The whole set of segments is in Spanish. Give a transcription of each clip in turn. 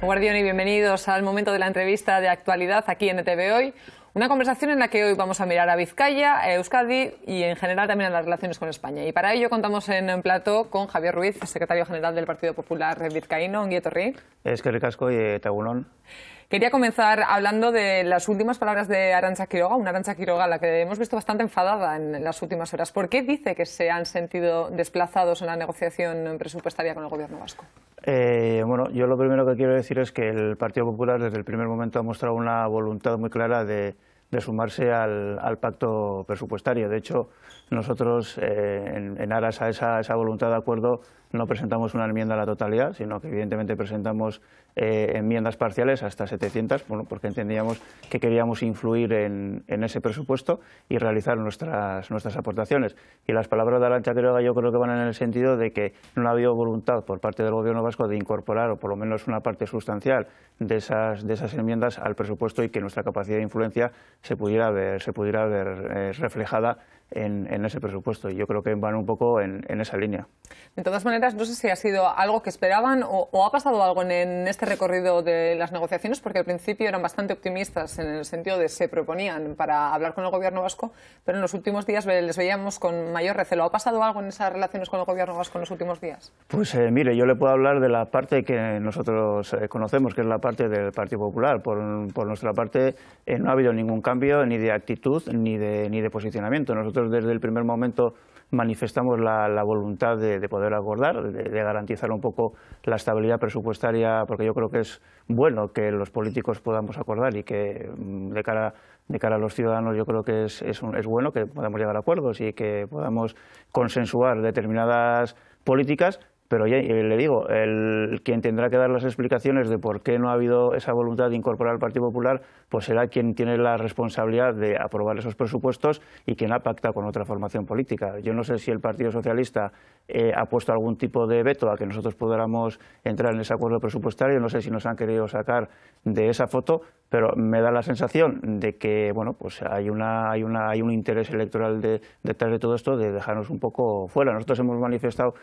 Guardión y bienvenidos al momento de la entrevista de actualidad aquí en ETV Hoy. Una conversación en la que hoy vamos a mirar a Vizcaya, a Euskadi y en general también a las relaciones con España. Y para ello contamos en plató con Javier Ruiz, secretario general del Partido Popular vizcaíno. Ongi etorri. Eskerrik asko y egunon. Quería comenzar hablando de las últimas palabras de Arantza Quiroga, una Arantza Quiroga a la que hemos visto bastante enfadada en las últimas horas. ¿Por qué dice que se han sentido desplazados en la negociación presupuestaria con el Gobierno vasco? Bueno, yo lo primero que quiero decir es que el Partido Popular desde el primer momento ha mostrado una voluntad muy clara de sumarse al pacto presupuestario. De hecho, nosotros, en aras a esa voluntad de acuerdo, no presentamos una enmienda a la totalidad, sino que evidentemente presentamos enmiendas parciales hasta 700, bueno, porque entendíamos que queríamos influir en ese presupuesto y realizar nuestras aportaciones. Y las palabras de Arantza Quiroga yo creo que van en el sentido de que no ha habido voluntad por parte del Gobierno vasco de incorporar, o por lo menos una parte sustancial de esas enmiendas al presupuesto, y que nuestra capacidad de influencia se pudiera ver reflejada en ese presupuesto, y yo creo que van un poco en esa línea. De todas maneras, no sé si ha sido algo que esperaban o ha pasado algo en este recorrido de las negociaciones, porque al principio eran bastante optimistas en el sentido de se proponían para hablar con el Gobierno vasco, pero en los últimos días les veíamos con mayor recelo. ¿Ha pasado algo en esas relaciones con el Gobierno vasco en los últimos días? Pues mire, yo le puedo hablar de la parte que nosotros conocemos, que es la parte del Partido Popular. Por nuestra parte no ha habido ningún cambio ni de actitud ni de posicionamiento. Nosotros desde el primer momento manifestamos la voluntad de poder acordar, de garantizar un poco la estabilidad presupuestaria, porque yo creo que es bueno que los políticos podamos acordar y que de cara a los ciudadanos yo creo que es bueno que podamos llegar a acuerdos y que podamos consensuar determinadas políticas. Pero ya le digo, quien tendrá que dar las explicaciones de por qué no ha habido esa voluntad de incorporar al Partido Popular, pues será quien tiene la responsabilidad de aprobar esos presupuestos y quien ha pactado con otra formación política. Yo no sé si el Partido Socialista ha puesto algún tipo de veto a que nosotros pudiéramos entrar en ese acuerdo presupuestario, no sé si nos han querido sacar de esa foto, pero me da la sensación de que bueno, pues hay un interés electoral detrás de todo esto, de dejarnos un poco fuera. Nosotros hemos manifestado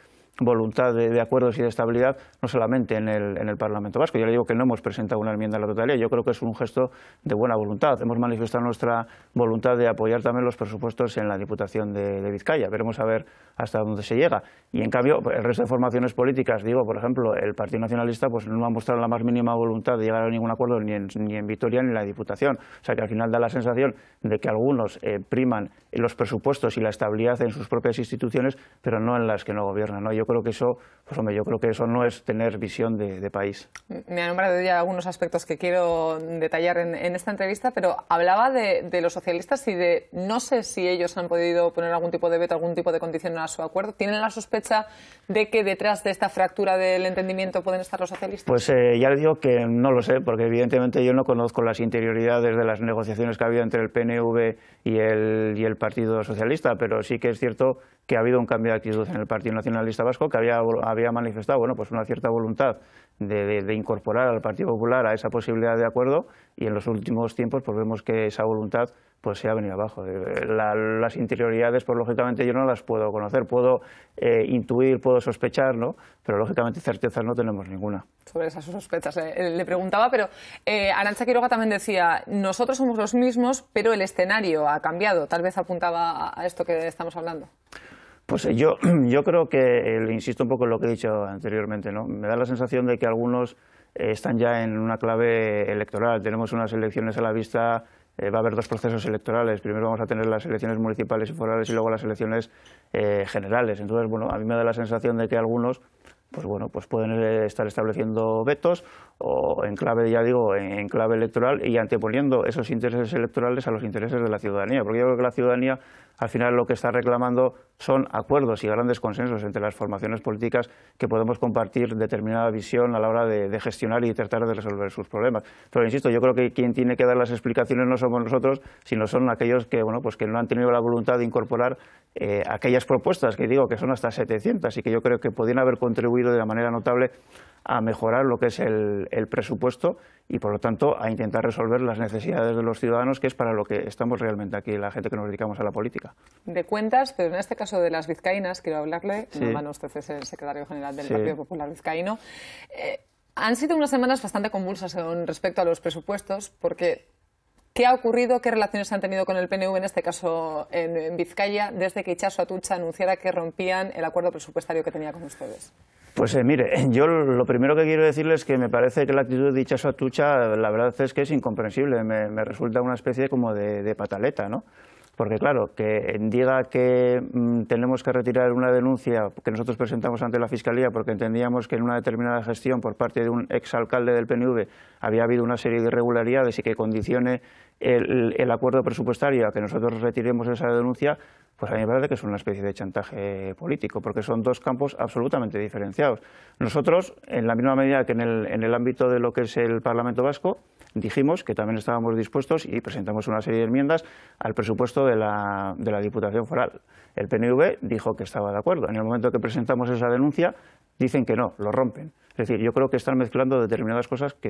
voluntad de acuerdos y de estabilidad, no solamente en el Parlamento vasco. Yo le digo que no hemos presentado una enmienda a la totalidad, yo creo que es un gesto de buena voluntad. Hemos manifestado nuestra voluntad de apoyar también los presupuestos en la Diputación de Vizcaya. Veremos a ver hasta dónde se llega. Y en cambio, el resto de formaciones políticas, digo, por ejemplo, el Partido Nacionalista, pues no ha mostrado la más mínima voluntad de llegar a ningún acuerdo ni en Vitoria ni en la Diputación. O sea que al final da la sensación de que algunos priman los presupuestos y la estabilidad en sus propias instituciones, pero no en las que no gobiernan, ¿no? Yo creo que eso, pues hombre, yo creo que eso no es tener visión de país. Me ha nombrado ya algunos aspectos que quiero detallar en esta entrevista, pero hablaba de los socialistas y de no sé si ellos han podido poner algún tipo de veto, algún tipo de condición a su acuerdo. ¿Tienen la sospecha de que detrás de esta fractura del entendimiento pueden estar los socialistas? Pues ya le digo que no lo sé, porque evidentemente yo no conozco las interioridades de las negociaciones que ha habido entre el PNV y el Partido Socialista, pero sí que es cierto que ha habido un cambio de actitud en el Partido Nacionalista Vasco, que había manifestado bueno, pues una cierta voluntad de incorporar al Partido Popular a esa posibilidad de acuerdo, y en los últimos tiempos pues vemos que esa voluntad pues se ha venido abajo. Las interioridades, pues lógicamente yo no las puedo conocer, puedo intuir, puedo sospechar, ¿no? Pero lógicamente certezas no tenemos ninguna. Sobre esas sospechas le preguntaba, pero Arantza Quiroga también decía, nosotros somos los mismos, pero el escenario ha cambiado. Tal vez apuntaba a esto que estamos hablando. Pues yo creo que, le insisto un poco en lo que he dicho anteriormente, ¿no? Me da la sensación de que algunos están ya en una clave electoral. Tenemos unas elecciones a la vista, va a haber dos procesos electorales. Primero vamos a tener las elecciones municipales y forales y luego las elecciones generales. Entonces, bueno, a mí me da la sensación de que algunos pues bueno, pues pueden estar estableciendo vetos o en clave, ya digo, en clave electoral, y anteponiendo esos intereses electorales a los intereses de la ciudadanía, porque yo creo que la ciudadanía al final lo que está reclamando son acuerdos y grandes consensos entre las formaciones políticas que podemos compartir determinada visión a la hora de gestionar y tratar de resolver sus problemas. Pero insisto, yo creo que quien tiene que dar las explicaciones no somos nosotros, sino son aquellos que, bueno, pues que no han tenido la voluntad de incorporar aquellas propuestas que digo que son hasta 700 y que yo creo que podrían haber contribuido de manera notable a mejorar lo que es el presupuesto y, por lo tanto, a intentar resolver las necesidades de los ciudadanos, que es para lo que estamos realmente aquí, la gente que nos dedicamos a la política. De cuentas, pero en este caso de las vizcaínas, quiero hablarle, Sí. usted es el secretario general del Partido Popular vizcaíno. Han sido unas semanas bastante convulsas con respecto a los presupuestos, porque ¿qué ha ocurrido? ¿Qué relaciones han tenido con el PNV, en este caso en Vizcaya, desde que Itxaso Atutxa anunciara que rompían el acuerdo presupuestario que tenía con ustedes? Pues mire, yo lo primero que quiero decirles es que me parece que la actitud de Itxaso Atutxa, la verdad es que es incomprensible, me resulta una especie como de pataleta, ¿no? Porque claro, que diga que tenemos que retirar una denuncia que nosotros presentamos ante la Fiscalía porque entendíamos que en una determinada gestión por parte de un exalcalde del PNV había habido una serie de irregularidades y que condicione el acuerdo presupuestario a que nosotros retiremos esa denuncia, pues a mí me parece que es una especie de chantaje político, porque son dos campos absolutamente diferenciados. Nosotros, en la misma medida que en el ámbito de lo que es el Parlamento Vasco, dijimos que también estábamos dispuestos y presentamos una serie de enmiendas al presupuesto de la Diputación Foral. El PNV dijo que estaba de acuerdo. En el momento que presentamos esa denuncia, dicen que no, lo rompen. Es decir, yo creo que están mezclando determinadas cosas que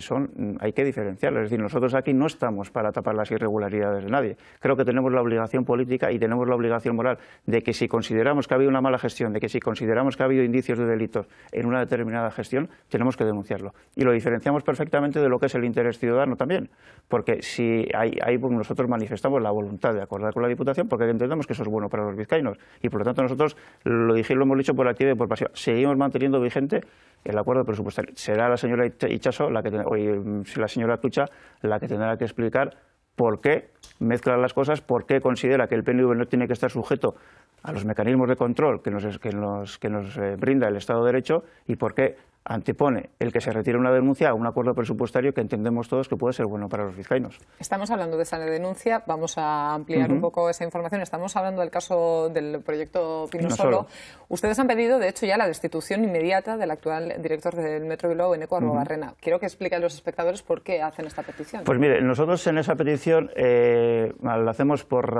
hay que diferenciarlas. Es decir, nosotros aquí no estamos para tapar las irregularidades de nadie. Creo que tenemos la obligación política y tenemos la obligación moral de que si consideramos que ha habido una mala gestión, de que si consideramos que ha habido indicios de delitos en una determinada gestión, tenemos que denunciarlo. Y lo diferenciamos perfectamente de lo que es el interés ciudadano también. Porque si pues nosotros manifestamos la voluntad de acordar con la Diputación porque entendemos que eso es bueno para los vizcaínos. Y por lo tanto nosotros lo hemos dicho por activa y por pasiva. Seguimos manteniendo vigente el acuerdo presupuestario. Será la señora Itxaso, la señora Atutxa, la que tendrá que explicar por qué mezcla las cosas, por qué considera que el PNV no tiene que estar sujeto a los mecanismos de control que nos brinda el Estado de Derecho y por qué antepone el que se retire una denuncia a un acuerdo presupuestario que entendemos todos que puede ser bueno para los vizcaínos. Estamos hablando de esa denuncia, vamos a ampliar un poco esa información. Estamos hablando del caso del proyecto Pinosolo. Ustedes han pedido, de hecho, ya la destitución inmediata del actual director del Metro Bilbao, Eneko Arruabarrena. Quiero que explique a los espectadores por qué hacen esta petición. Pues mire, nosotros en esa petición la hacemos por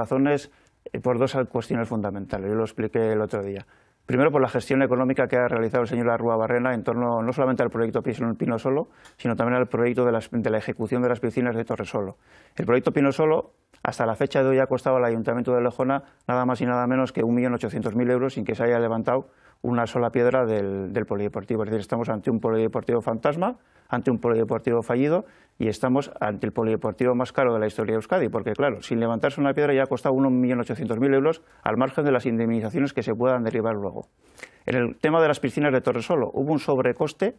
dos cuestiones fundamentales. Yo lo expliqué el otro día. Primero, por la gestión económica que ha realizado el señor Arruabarrena en torno no solamente al proyecto Pinosolo, sino también al proyecto de la ejecución de las piscinas de Torresolo. El proyecto Pinosolo, hasta la fecha de hoy, ha costado al Ayuntamiento de Lejona nada más y nada menos que 1.800.000 euros sin que se haya levantado una sola piedra del polideportivo. Es decir, estamos ante un polideportivo fantasma, ante un polideportivo fallido y estamos ante el polideportivo más caro de la historia de Euskadi, porque claro, sin levantarse una piedra ya ha costado 1.800.000 euros al margen de las indemnizaciones que se puedan derivar luego. En el tema de las piscinas de Torresolo hubo un sobrecoste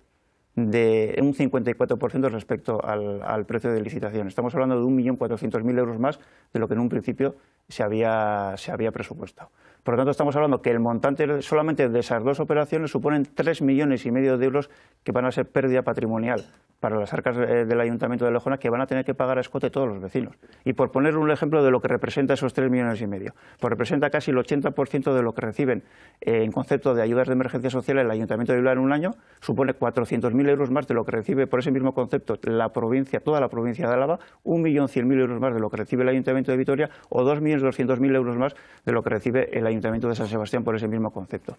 de un 54% respecto al precio de licitación. Estamos hablando de 1.400.000 euros más de lo que en un principio se había presupuestado. Por lo tanto, estamos hablando que el montante solamente de esas dos operaciones suponen 3,5 millones de euros que van a ser pérdida patrimonial para las arcas del Ayuntamiento de Lejona, que van a tener que pagar a escote todos los vecinos. Y por poner un ejemplo de lo que representa esos 3,5 millones, pues representa casi el 80% de lo que reciben en concepto de ayudas de emergencia social el Ayuntamiento de Bilbao en un año, supone 400.000 euros más de lo que recibe por ese mismo concepto la provincia, toda la provincia de Álava, 1.100.000 euros más de lo que recibe el Ayuntamiento de Vitoria o 2.200.000 euros más de lo que recibe el Ayuntamiento de San Sebastián por ese mismo concepto.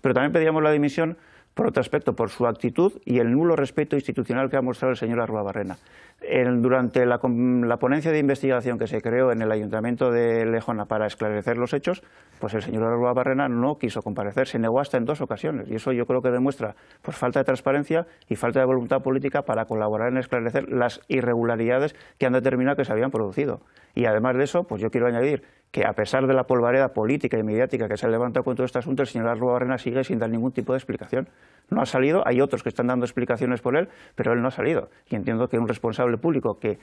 Pero también pedíamos la dimisión por otro aspecto, por su actitud y el nulo respeto institucional que ha mostrado el señor Arruabarrena. Durante la ponencia de investigación que se creó en el Ayuntamiento de Lejona para esclarecer los hechos, pues el señor Arruabarrena no quiso comparecer, se negó hasta en 2 ocasiones. Y eso yo creo que demuestra pues, falta de transparencia y falta de voluntad política para colaborar en esclarecer las irregularidades que han determinado que se habían producido. Y además de eso, pues yo quiero añadir que a pesar de la polvareda política y mediática que se ha levantado con todo este asunto, el señor Arruabarrena sigue sin dar ningún tipo de explicación. No ha salido, hay otros que están dando explicaciones por él, pero él no ha salido. Y entiendo que un responsable público que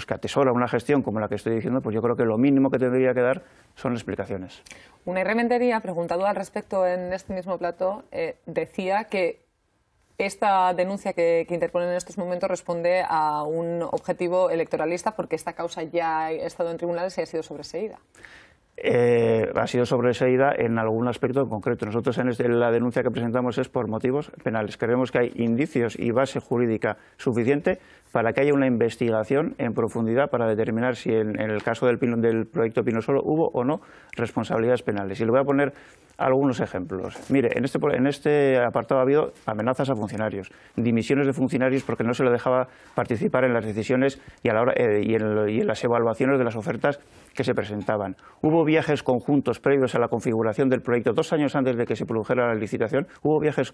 atesora una gestión como la que estoy diciendo, pues yo creo que lo mínimo que tendría que dar son explicaciones. Unai Rementería, preguntado al respecto en este mismo plató, decía que esta denuncia que interponen en estos momentos responde a un objetivo electoralista porque esta causa ya ha estado en tribunales y ha sido sobreseída. Ha sido sobreseída en algún aspecto en concreto. Nosotros en la denuncia que presentamos es por motivos penales. Creemos que hay indicios y base jurídica suficiente para que haya una investigación en profundidad para determinar si en el caso del proyecto Pinosolo hubo o no responsabilidades penales. Y le voy a poner algunos ejemplos. Mire, en este apartado ha habido amenazas a funcionarios, dimisiones de funcionarios porque no se le dejaba participar en las decisiones y en las evaluaciones de las ofertas que se presentaban. Hubo viajes conjuntos previos a la configuración del proyecto, 2 años antes de que se produjera la licitación, hubo viajes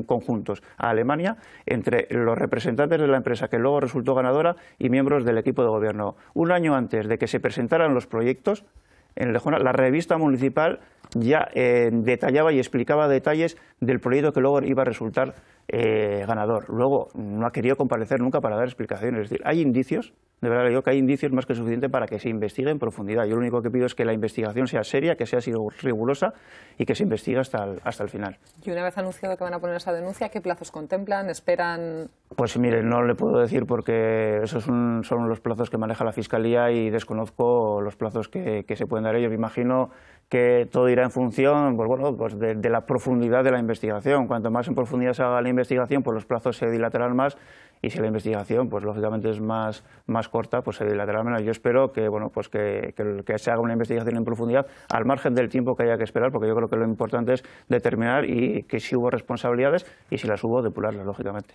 conjuntos a Alemania entre los representantes de la empresa que luego resultó ganadora y miembros del equipo de gobierno. Un año antes de que se presentaran los proyectos, en Lejona, la revista municipal ya detallaba y explicaba detalles del proyecto que luego iba a resultar ganador. Luego no ha querido comparecer nunca para dar explicaciones. Es decir, hay indicios, de verdad digo que hay indicios más que suficientes para que se investigue en profundidad. Yo lo único que pido es que la investigación sea seria, que sea rigurosa y que se investigue hasta el final. Y una vez anunciado que van a poner esa denuncia, ¿qué plazos contemplan? ¿Esperan? Pues mire, no le puedo decir porque esos son los plazos que maneja la Fiscalía y desconozco los plazos que se pueden dar ellos. Me imagino que todo irá en función pues de la profundidad de la investigación. Cuanto más en profundidad se haga la investigación, pues los plazos se dilatarán más, y si la investigación, pues lógicamente es más corta, pues se dilatará menos. Yo espero que se haga una investigación en profundidad al margen del tiempo que haya que esperar, porque yo creo que lo importante es determinar y que si hubo responsabilidades y si las hubo, depurarlas, lógicamente.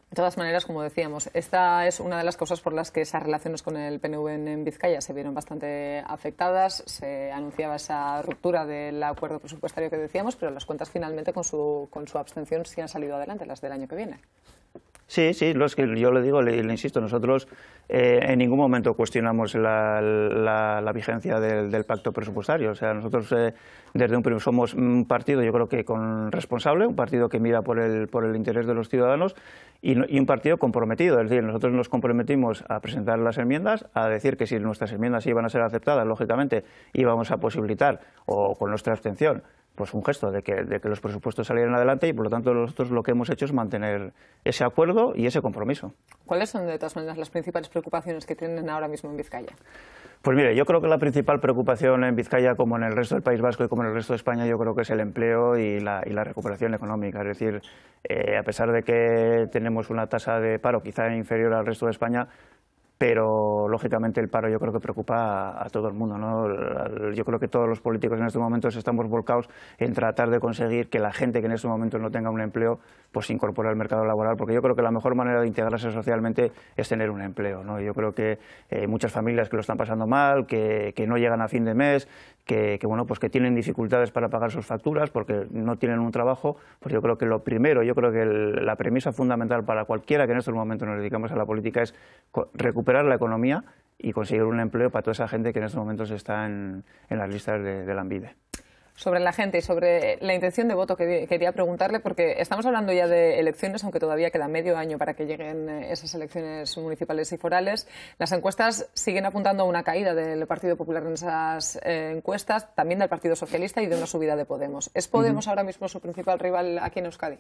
De todas maneras, como decíamos, esta es una de las causas por las que esas relaciones con el PNV en Vizcaya se vieron bastante afectadas. Se anunciaba esa ruptura del acuerdo presupuestario que decíamos, pero las cuentas finalmente con su abstención sí han salido adelante, las del año que viene. Sí, es que yo le digo, le insisto, nosotros en ningún momento cuestionamos la vigencia del pacto presupuestario. O sea, nosotros desde un principio somos un partido, yo creo que responsable, un partido que mira por el interés de los ciudadanos y un partido comprometido. Es decir, nosotros nos comprometimos a presentar las enmiendas, a decir que si nuestras enmiendas iban a ser aceptadas, lógicamente íbamos a posibilitar, o con nuestra abstención, pues un gesto de que los presupuestos salieran adelante, y por lo tanto nosotros lo que hemos hecho es mantener ese acuerdo y ese compromiso. ¿Cuáles son de todas maneras las principales preocupaciones que tienen ahora mismo en Vizcaya? Pues mire, yo creo que la principal preocupación en Vizcaya, como en el resto del País Vasco y como en el resto de España, yo creo que es el empleo y la recuperación económica. Es decir, a pesar de que tenemos una tasa de paro quizá inferior al resto de España, pero lógicamente el paro yo creo que preocupa a todo el mundo, ¿no? Yo creo que todos los políticos en estos momentos estamos volcados en tratar de conseguir que la gente que en estos momentos no tenga un empleo pues se incorpore al mercado laboral, porque yo creo que la mejor manera de integrarse socialmente es tener un empleo, ¿no? Yo creo que muchas familias que lo están pasando mal, que no llegan a fin de mes, que tienen dificultades para pagar sus facturas porque no tienen un trabajo, pues yo creo que lo primero, la premisa fundamental para cualquiera que en estos momentos nos dedicamos a la política es recuperar la economía y conseguir un empleo para toda esa gente que en estos momentos está en las listas de Lanbide. Sobre la gente y sobre la intención de voto, que quería preguntarle, porque estamos hablando ya de elecciones, aunque todavía queda medio año para que lleguen esas elecciones municipales y forales. Las encuestas siguen apuntando a una caída del Partido Popular en esas encuestas, también del Partido Socialista, y de una subida de Podemos. ¿Es Podemos ahora mismo su principal rival aquí en Euskadi?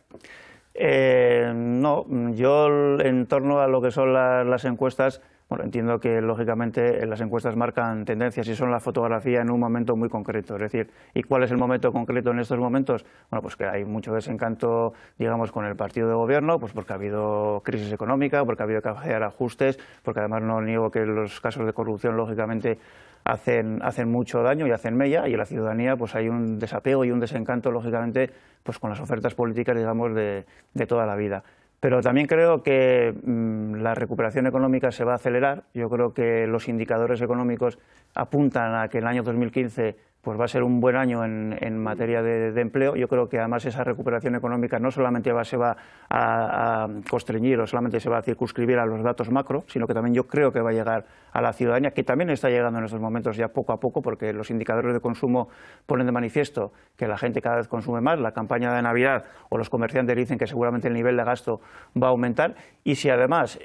No, yo en torno a lo que son las encuestas, entiendo que lógicamente las encuestas marcan tendencias y son la fotografía en un momento muy concreto. Es decir, ¿y cuál es el momento concreto en estos momentos? Bueno, pues que hay mucho desencanto, digamos, con el partido de gobierno, pues porque ha habido crisis económica, porque ha habido que hacer ajustes, porque además no niego que los casos de corrupción, lógicamente, hacen mucho daño y hacen mella, y en la ciudadanía pues hay un desapego y un desencanto, lógicamente, pues con las ofertas políticas, digamos, de toda la vida. Pero también creo que la recuperación económica se va a acelerar. Yo creo que los indicadores económicos apuntan a que el año 2015 pues va a ser un buen año en materia de empleo. Yo creo que además esa recuperación económica no solamente se va a constreñir o solamente se va a circunscribir a los datos macro, sino que también yo creo que va a llegar a la ciudadanía, que también está llegando en estos momentos ya poco a poco, porque los indicadores de consumo ponen de manifiesto que la gente cada vez consume más, la campaña de Navidad o los comerciantes dicen que seguramente el nivel de gasto va a aumentar, y si además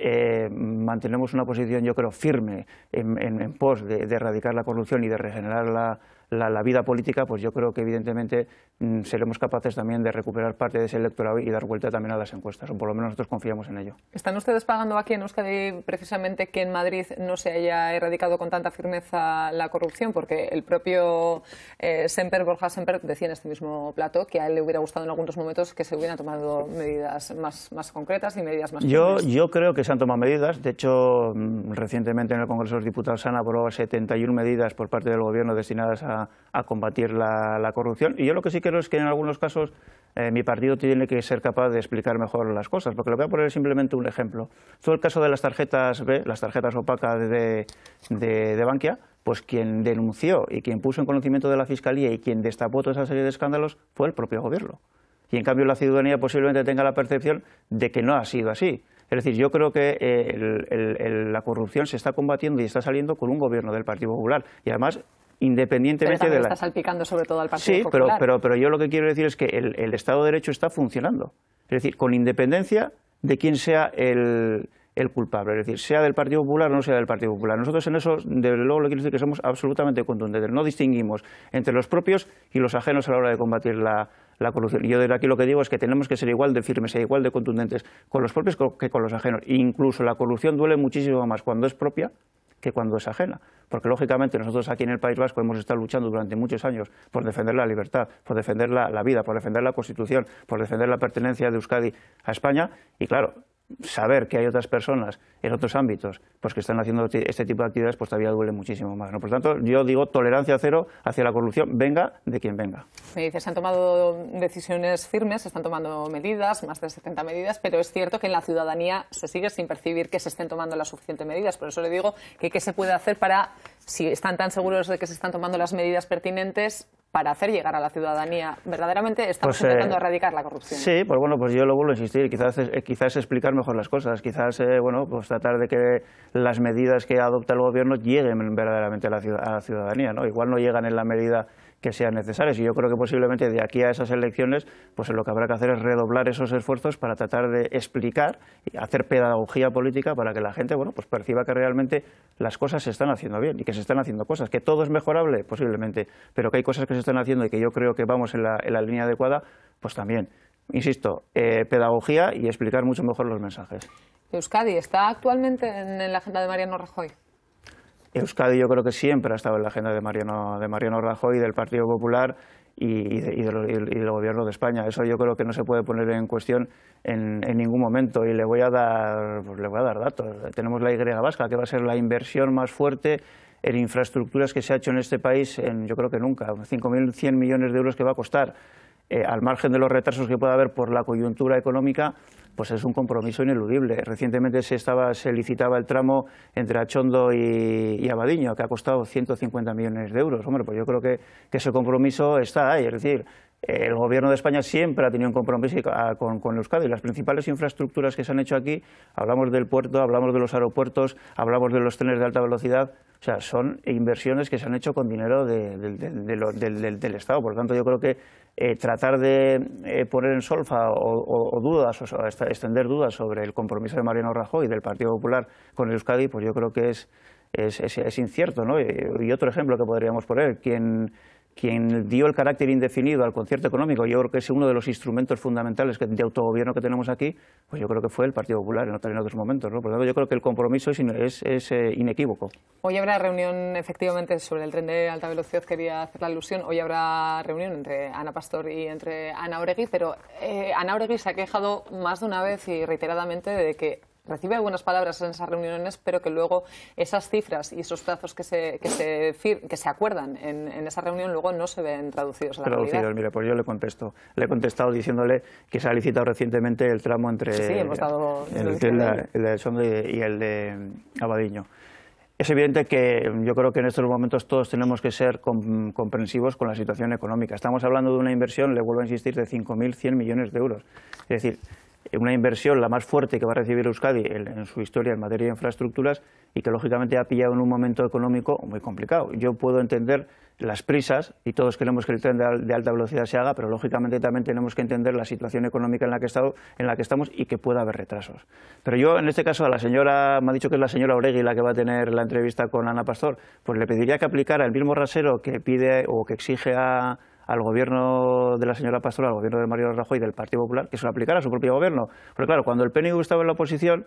mantenemos una posición, yo creo, firme en pos de erradicar la corrupción y de regenerar la vida política, pues yo creo que evidentemente seremos capaces también de recuperar parte de ese electorado y dar vuelta también a las encuestas, o por lo menos nosotros confiamos en ello. ¿Están ustedes pagando aquí en Euskadi precisamente que en Madrid no se haya erradicado con tanta firmeza la corrupción? Porque el propio Borja Semper decía en este mismo plato que a él le hubiera gustado en algunos momentos que se hubieran tomado medidas más concretas y medidas más firmes. Yo creo que se han tomado medidas. De hecho, recientemente en el Congreso de los Diputados se han aprobado 71 medidas por parte del Gobierno destinadas a combatir la corrupción, y yo lo que sí creo es que en algunos casos mi partido tiene que ser capaz de explicar mejor las cosas, porque le voy a poner simplemente un ejemplo. Todo el caso de las tarjetas B, las tarjetas opacas de Bankia, pues quien denunció y quien puso en conocimiento de la Fiscalía y quien destapó toda esa serie de escándalos fue el propio gobierno. Y en cambio la ciudadanía posiblemente tenga la percepción de que no ha sido así. Es decir, yo creo que la corrupción se está combatiendo y está saliendo con un gobierno del Partido Popular. Y además, independientemente pero de la... está salpicando sobre todo al Partido Sí, Popular. pero yo lo que quiero decir es que el Estado de Derecho está funcionando. Es decir, con independencia de quién sea el culpable, es decir, sea del Partido Popular o no sea del Partido Popular. Nosotros en eso, desde luego, le quiero decir que somos absolutamente contundentes. No distinguimos entre los propios y los ajenos a la hora de combatir la corrupción. Y yo desde aquí lo que digo es que tenemos que ser igual de firmes e igual de contundentes con los propios que con los ajenos. E incluso la corrupción duele muchísimo más cuando es propia que cuando es ajena. Porque, lógicamente, nosotros aquí en el País Vasco hemos estado luchando durante muchos años por defender la libertad, por defender la vida, por defender la Constitución, por defender la pertenencia de Euskadi a España. Y, claro, saber que hay otras personas en otros ámbitos pues que están haciendo este tipo de actividades pues todavía duele muchísimo más, ¿no? Por lo tanto, yo digo tolerancia cero hacia la corrupción, venga de quien venga. Me dice, se han tomado decisiones firmes, se están tomando medidas, más de 70 medidas, pero es cierto que en la ciudadanía se sigue sin percibir que se estén tomando las suficientes medidas. Por eso le digo que qué se puede hacer para, si están tan seguros de que se están tomando las medidas pertinentes, para hacer llegar a la ciudadanía. Verdaderamente estamos intentando erradicar la corrupción. Sí, pues bueno, pues yo lo vuelvo a insistir, quizás explicar mejor las cosas, quizás bueno, pues tratar de que las medidas que adopta el gobierno lleguen verdaderamente a la ciudadanía, ¿no? Igual no llegan en la medida que sean necesarias y yo creo que posiblemente de aquí a esas elecciones pues lo que habrá que hacer es redoblar esos esfuerzos para tratar de explicar y hacer pedagogía política para que la gente bueno pues perciba que realmente las cosas se están haciendo bien y que se están haciendo cosas, que todo es mejorable posiblemente, pero que hay cosas que se están haciendo y que yo creo que vamos en la línea adecuada, pues también, insisto, pedagogía y explicar mucho mejor los mensajes. ¿Euskadi está actualmente en la agenda de Mariano Rajoy? Euskadi yo creo que siempre ha estado en la agenda de Mariano Rajoy, del Partido Popular y del Gobierno de España. Eso yo creo que no se puede poner en cuestión en ningún momento y le voy a dar datos. Tenemos la Y vasca, que va a ser la inversión más fuerte en infraestructuras que se ha hecho en este país yo creo que nunca, 5.100 millones de euros que va a costar. Al margen de los retrasos que pueda haber por la coyuntura económica, pues es un compromiso ineludible. Recientemente se licitaba el tramo entre Achondo y Abadiño, que ha costado 150 millones de euros. Hombre, pues yo creo que ese compromiso está ahí. Es decir, el Gobierno de España siempre ha tenido un compromiso con Euskadi. Las principales infraestructuras que se han hecho aquí, hablamos del puerto, hablamos de los aeropuertos, hablamos de los trenes de alta velocidad, o sea, son inversiones que se han hecho con dinero del Estado. Por lo tanto, yo creo que tratar de poner en solfa o dudas, o extender dudas sobre el compromiso de Mariano Rajoy y del Partido Popular con Euskadi, pues yo creo que es incierto, ¿no? Y otro ejemplo que podríamos poner, quien dio el carácter indefinido al concierto económico, yo creo que es uno de los instrumentos fundamentales de autogobierno que tenemos aquí, pues yo creo que fue el Partido Popular en otros momentos, ¿no? Por lo tanto, yo creo que el compromiso es inequívoco. Hoy habrá reunión, efectivamente, sobre el tren de alta velocidad, quería hacer la alusión, hoy habrá reunión entre Ana Pastor y entre Ana Oregui, pero Ana Oregui se ha quejado más de una vez y reiteradamente de que recibe buenas palabras en esas reuniones, pero que luego esas cifras y esos plazos que se acuerdan en esa reunión luego no se ven traducidos a la realidad. Mire, pues yo le contesto. Le he contestado diciéndole que se ha licitado recientemente el tramo entre el de Achondo y el de Abadiño. Es evidente que yo creo que en estos momentos todos tenemos que ser comprensivos con la situación económica. Estamos hablando de una inversión, le vuelvo a insistir, de 5.100 millones de euros. Es decir, una inversión la más fuerte que va a recibir Euskadi en su historia en materia de infraestructuras y que lógicamente ha pillado en un momento económico muy complicado. Yo puedo entender las prisas y todos queremos que el tren de alta velocidad se haga, pero lógicamente también tenemos que entender la situación económica en la que estamos y que pueda haber retrasos. Pero yo en este caso a la señora, me ha dicho que es la señora Oregui la que va a tener la entrevista con Ana Pastor, pues le pediría que aplicara el mismo rasero que pide o que exige al gobierno de la señora Pastor, al gobierno de Mariano Rajoy y del Partido Popular, que se lo aplicara a su propio gobierno. Porque claro, cuando el PNV estaba en la oposición,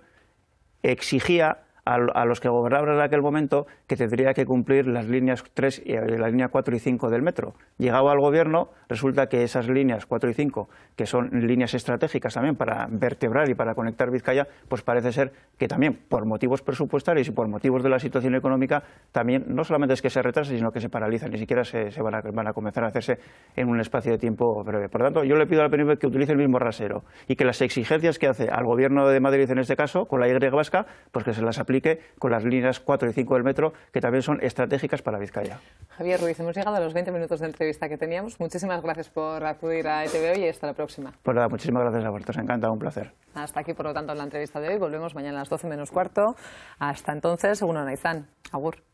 exigía a los que gobernaban en aquel momento que tendría que cumplir las líneas 3 y la línea 4 y 5 del metro. Llegaba al gobierno, resulta que esas líneas 4 y 5, que son líneas estratégicas también para vertebrar y para conectar Vizcaya, pues parece ser que también por motivos presupuestarios y por motivos de la situación económica, también no solamente es que se retrase, sino que se paralizan, ni siquiera se van a comenzar a hacerse en un espacio de tiempo breve. Por lo tanto, yo le pido al PNV que utilice el mismo rasero y que las exigencias que hace al gobierno de Madrid en este caso, con la Y vasca, pues que se las aplique implique con las líneas 4 y 5 del metro, que también son estratégicas para Vizcaya. Javier Ruiz, hemos llegado a los 20 minutos de entrevista que teníamos. Muchísimas gracias por acudir a ETV hoy y hasta la próxima. Pues nada, muchísimas gracias a vosotros, encantado, un placer. Hasta aquí, por lo tanto, la entrevista de hoy. Volvemos mañana a las 12 menos cuarto. Hasta entonces, Egunon Aizan. Agur.